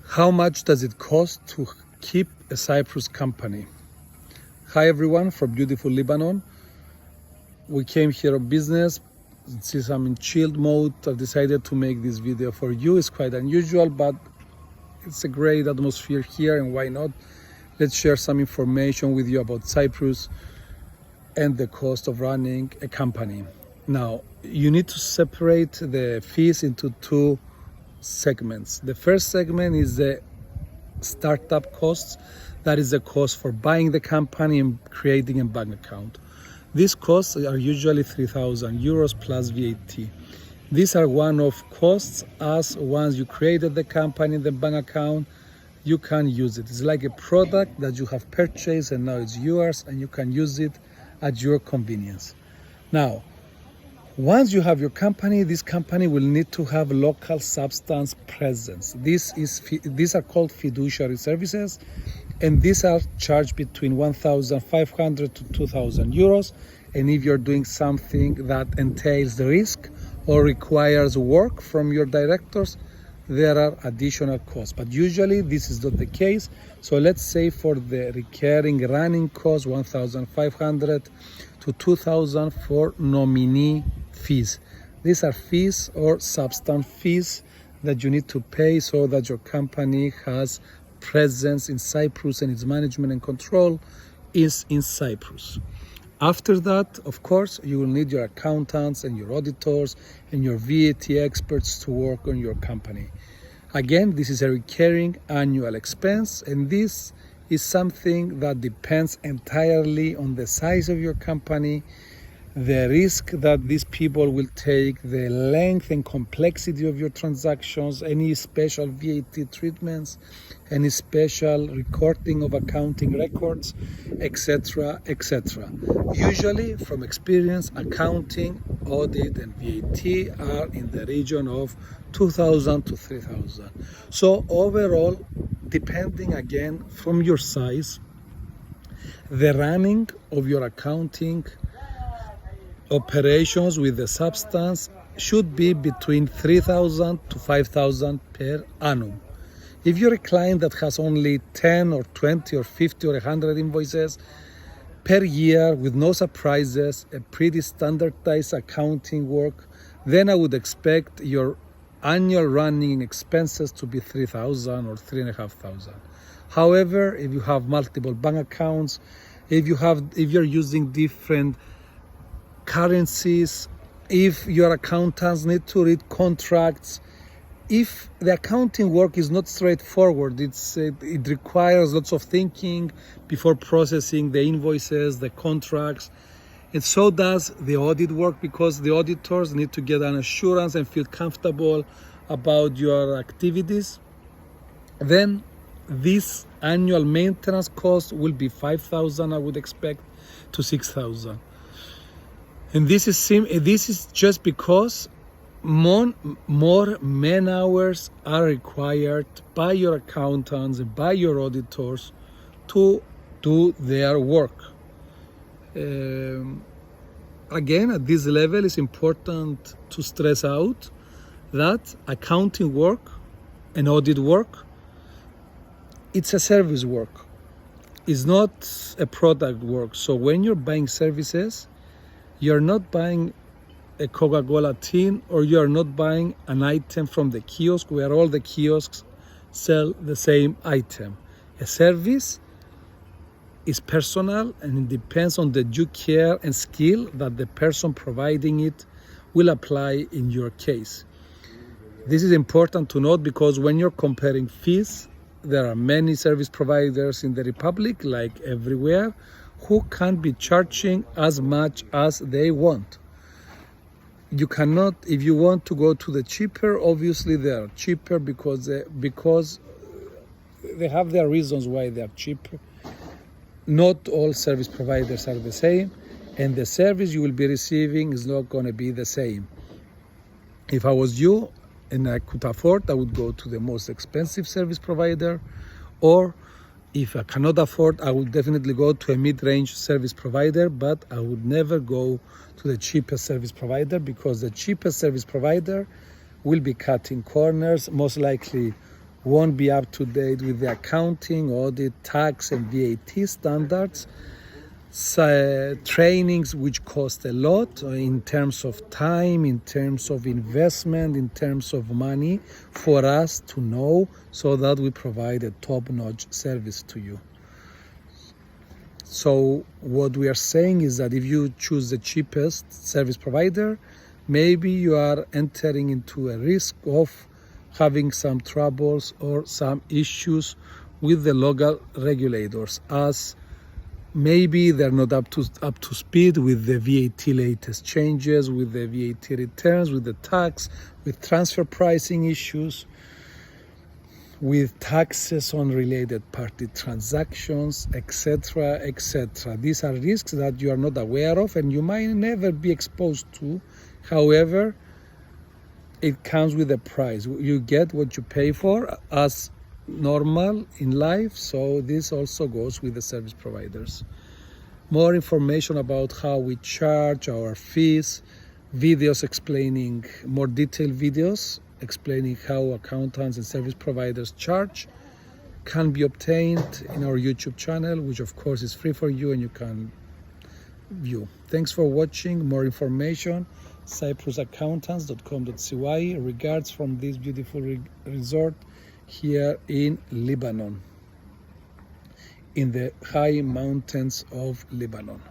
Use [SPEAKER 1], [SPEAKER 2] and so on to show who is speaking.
[SPEAKER 1] How much does it cost to keep a Cyprus company? Hi everyone from beautiful Lebanon. We came here on business. Since I'm in chilled mode, I've decided to make this video for you. It's quite unusual, but it's a great atmosphere here, and why not? Let's share some information with you about Cyprus and the cost of running a company. Now, you need to separate the fees into two segments. The first segment is the startup costs. That is the cost for buying the company and creating a bank account. These costs are usually 3,000 euros plus VAT. These are one-off costs, as once you created the company, the bank account, you can use it. It's like a product that you have purchased and now it's yours, and you can use it at your convenience. Now, once you have your company, this company will need to have local substance presence. These are called fiduciary services, and these are charged between 1,500 to 2,000 euros. And if you're doing something that entails the risk or requires work from your directors, there are additional costs. But usually this is not the case. So let's say for the recurring running cost, 1,500 to 2,000 for nominee fees. These are fees or substance fees that you need to pay so that your company has presence in Cyprus and its management and control is in Cyprus. After that, of course, you will need your accountants and your auditors and your VAT experts to work on your company. Again, this is a recurring annual expense, and this is something that depends entirely on the size of your company, the risk that these people will take, the length and complexity of your transactions, any special VAT treatments, any special recording of accounting records, etc., etc. Usually, from experience, accounting, audit, and VAT are in the region of 2,000 to 3,000. So overall, depending again from your size, the running of your accounting operations with the substance should be between 3,000 to 5,000 per annum. If you're a client that has only 10 or 20 or 50 or 100 invoices per year with no surprises, a pretty standardized accounting work, then I would expect your annual running expenses to be 3,000 or 3,500. However, if you have multiple bank accounts, if you're using different currencies, if your accountants need to read contracts, if the accounting work is not straightforward, it requires lots of thinking before processing the invoices, the contracts, and so does the audit work, because the auditors need to get an assurance and feel comfortable about your activities. Then this annual maintenance cost will be 5,000, I would expect, to 6,000. And this is just because more man hours are required by your accountants and by your auditors to do their work. Again, at this level, it's important to stress out that accounting work and audit work, it's a service work. It's not a product work. So when you're buying services, you're not buying a Coca-Cola tin, or you're not buying an item from the kiosk where all the kiosks sell the same item. A service is personal, and it depends on the due care and skill that the person providing it will apply in your case. This is important to note, because when you're comparing fees, there are many service providers in the Republic, like everywhere, who can't be charging as much as they want. You cannot, if you want to go to the cheaper, obviously they are cheaper because they have their reasons why they are cheaper. Not all service providers are the same, and the service you will be receiving is not going to be the same. If I was you and I could afford, I would go to the most expensive service provider, or if I cannot afford, I would definitely go to a mid-range service provider, but I would never go to the cheapest service provider, because the cheapest service provider will be cutting corners, most likely won't be up to date with the accounting, audit, tax, and VAT standards. Trainings which cost a lot in terms of time, in terms of investment, in terms of money for us to know, so that we provide a top-notch service to you. So what we are saying is that if you choose the cheapest service provider, maybe you are entering into a risk of having some troubles or some issues with the local regulators, as maybe they're not up to speed with the VAT latest changes, with the VAT returns, with the tax, with transfer pricing issues, with taxes on related party transactions, etc., etc. These are risks that you are not aware of and you might never be exposed to. However, it comes with a price. You get what you pay for as normal in life, so this also goes with the service providers. More information about how we charge, our fees, videos explaining, more detailed videos explaining how accountants and service providers charge can be obtained in our YouTube channel, which of course is free for you and you can view. Thanks for watching. More information, cyprusaccountants.com.cy. Regards from this beautiful resort here in Lebanon, in the high mountains of Lebanon.